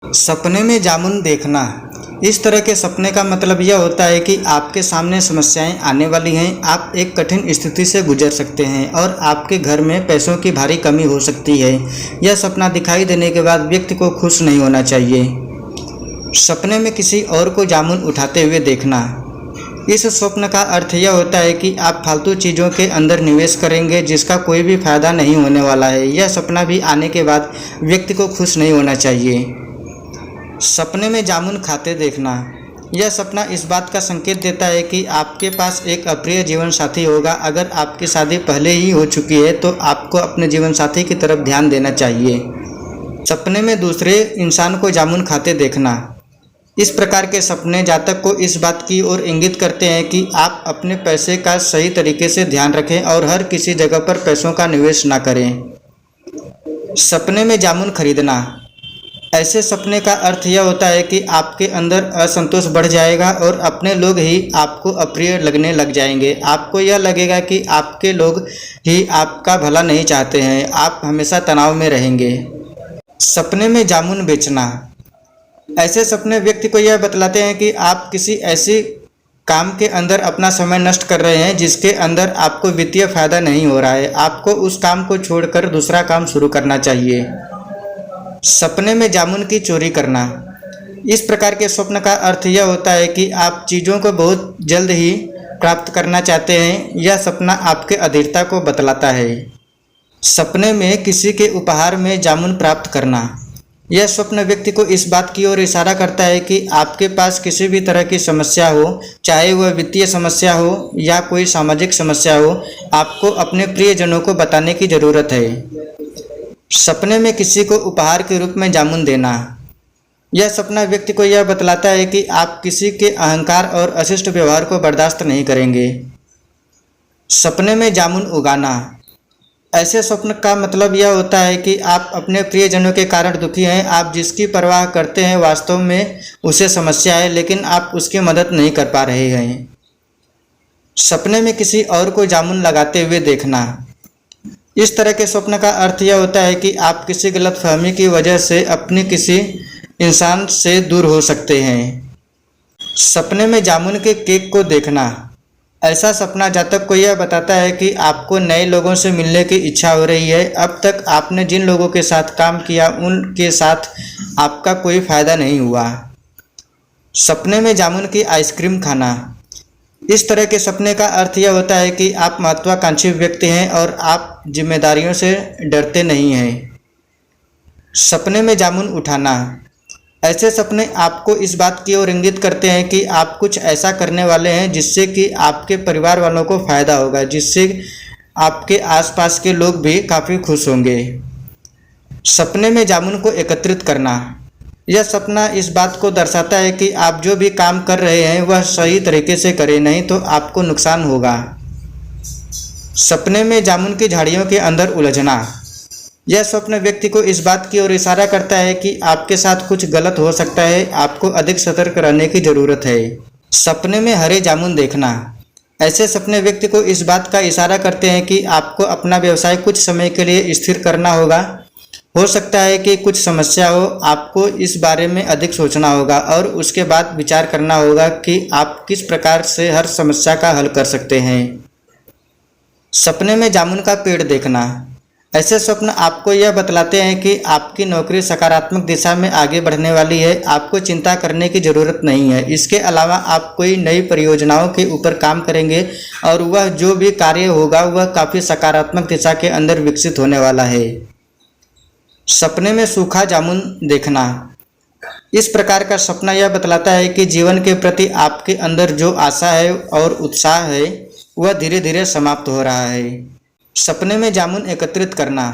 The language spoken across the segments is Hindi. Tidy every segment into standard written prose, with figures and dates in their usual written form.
सपने में जामुन देखना। इस तरह के सपने का मतलब यह होता है कि आपके सामने समस्याएं आने वाली हैं, आप एक कठिन स्थिति से गुजर सकते हैं और आपके घर में पैसों की भारी कमी हो सकती है। यह सपना दिखाई देने के बाद व्यक्ति को खुश नहीं होना चाहिए। सपने में किसी और को जामुन उठाते हुए देखना। इस स्वप्न का अर्थ यह होता है कि आप फालतू चीज़ों के अंदर निवेश करेंगे जिसका कोई भी फायदा नहीं होने वाला है। यह सपना भी आने के बाद व्यक्ति को खुश नहीं होना चाहिए। सपने में जामुन खाते देखना। यह सपना इस बात का संकेत देता है कि आपके पास एक अप्रिय जीवन साथी होगा। अगर आपकी शादी पहले ही हो चुकी है तो आपको अपने जीवन साथी की तरफ ध्यान देना चाहिए। सपने में दूसरे इंसान को जामुन खाते देखना। इस प्रकार के सपने जातक को इस बात की ओर इंगित करते हैं कि आप अपने पैसे का सही तरीके से ध्यान रखें और हर किसी जगह पर पैसों का निवेश न करें। सपने में जामुन खरीदना। ऐसे सपने का अर्थ यह होता है कि आपके अंदर असंतोष बढ़ जाएगा और अपने लोग ही आपको अप्रिय लगने लग जाएंगे। आपको यह लगेगा कि आपके लोग ही आपका भला नहीं चाहते हैं। आप हमेशा तनाव में रहेंगे। सपने में जामुन बेचना। ऐसे सपने व्यक्ति को यह बतलाते हैं कि आप किसी ऐसी काम के अंदर अपना समय नष्ट कर रहे हैं जिसके अंदर आपको वित्तीय फायदा नहीं हो रहा है। आपको उस काम को छोड़कर दूसरा काम शुरू करना चाहिए। सपने में जामुन की चोरी करना। इस प्रकार के स्वप्न का अर्थ यह होता है कि आप चीज़ों को बहुत जल्द ही प्राप्त करना चाहते हैं। यह सपना आपके अधीरता को बतलाता है। सपने में किसी के उपहार में जामुन प्राप्त करना। यह स्वप्न व्यक्ति को इस बात की ओर इशारा करता है कि आपके पास किसी भी तरह की समस्या हो, चाहे वह वित्तीय समस्या हो या कोई सामाजिक समस्या हो, आपको अपने प्रियजनों को बताने की ज़रूरत है। सपने में किसी को उपहार के रूप में जामुन देना। यह सपना व्यक्ति को यह बतलाता है कि आप किसी के अहंकार और अशिष्ट व्यवहार को बर्दाश्त नहीं करेंगे। सपने में जामुन उगाना। ऐसे स्वप्न का मतलब यह होता है कि आप अपने प्रियजनों के कारण दुखी हैं। आप जिसकी परवाह करते हैं वास्तव में उसे समस्या है, लेकिन आप उसकी मदद नहीं कर पा रहे हैं। सपने में किसी और को जामुन लगाते हुए देखना। इस तरह के स्वप्न का अर्थ यह होता है कि आप किसी गलतफहमी की वजह से अपने किसी इंसान से दूर हो सकते हैं। सपने में जामुन के केक को देखना। ऐसा सपना जातक को यह बताता है कि आपको नए लोगों से मिलने की इच्छा हो रही है। अब तक आपने जिन लोगों के साथ काम किया उनके साथ आपका कोई फायदा नहीं हुआ। सपने में जामुन की आइसक्रीम खाना। इस तरह के सपने का अर्थ यह होता है कि आप महत्वाकांक्षी व्यक्ति हैं और आप जिम्मेदारियों से डरते नहीं हैं। सपने में जामुन उठाना। ऐसे सपने आपको इस बात की ओर इंगित करते हैं कि आप कुछ ऐसा करने वाले हैं जिससे कि आपके परिवार वालों को फायदा होगा, जिससे आपके आसपास के लोग भी काफ़ी खुश होंगे। सपने में जामुन को एकत्रित करना। यह सपना इस बात को दर्शाता है कि आप जो भी काम कर रहे हैं वह सही तरीके से करें, नहीं तो आपको नुकसान होगा। सपने में जामुन की झाड़ियों के अंदर उलझना। यह स्वप्न व्यक्ति को इस बात की ओर इशारा करता है कि आपके साथ कुछ गलत हो सकता है। आपको अधिक सतर्क रहने की ज़रूरत है। सपने में हरे जामुन देखना। ऐसे सपने व्यक्ति को इस बात का इशारा करते हैं कि आपको अपना व्यवसाय कुछ समय के लिए स्थिर करना होगा। हो सकता है कि कुछ समस्या हो, आपको इस बारे में अधिक सोचना होगा और उसके बाद विचार करना होगा कि आप किस प्रकार से हर समस्या का हल कर सकते हैं। सपने में जामुन का पेड़ देखना। ऐसे स्वप्न आपको यह बतलाते हैं कि आपकी नौकरी सकारात्मक दिशा में आगे बढ़ने वाली है। आपको चिंता करने की ज़रूरत नहीं है। इसके अलावा आप कोई नई परियोजनाओं के ऊपर काम करेंगे और वह जो भी कार्य होगा वह काफ़ी सकारात्मक दिशा के अंदर विकसित होने वाला है। सपने में सूखा जामुन देखना। इस प्रकार का सपना यह बतलाता है कि जीवन के प्रति आपके अंदर जो आशा है और उत्साह है वह धीरे धीरे समाप्त हो रहा है। सपने में जामुन एकत्रित करना।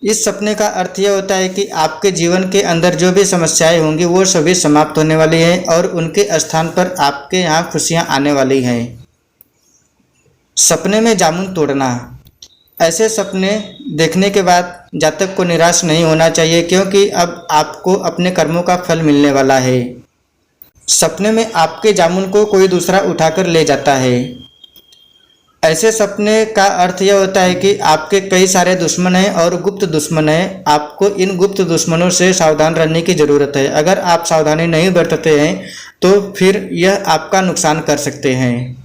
इस सपने का अर्थ यह होता है कि आपके जीवन के अंदर जो भी समस्याएं होंगी वो सभी समाप्त होने वाली हैं और उनके स्थान पर आपके यहाँ खुशियाँ आने वाली हैं। सपने में जामुन तोड़ना। ऐसे सपने देखने के बाद जातक को निराश नहीं होना चाहिए, क्योंकि अब आपको अपने कर्मों का फल मिलने वाला है। सपने में आपके जामुन को कोई दूसरा उठाकर ले जाता है। ऐसे सपने का अर्थ यह होता है कि आपके कई सारे दुश्मन हैं और गुप्त दुश्मन हैं। आपको इन गुप्त दुश्मनों से सावधान रहने की ज़रूरत है। अगर आप सावधानी नहीं बरतते हैं तो फिर यह आपका नुकसान कर सकते हैं।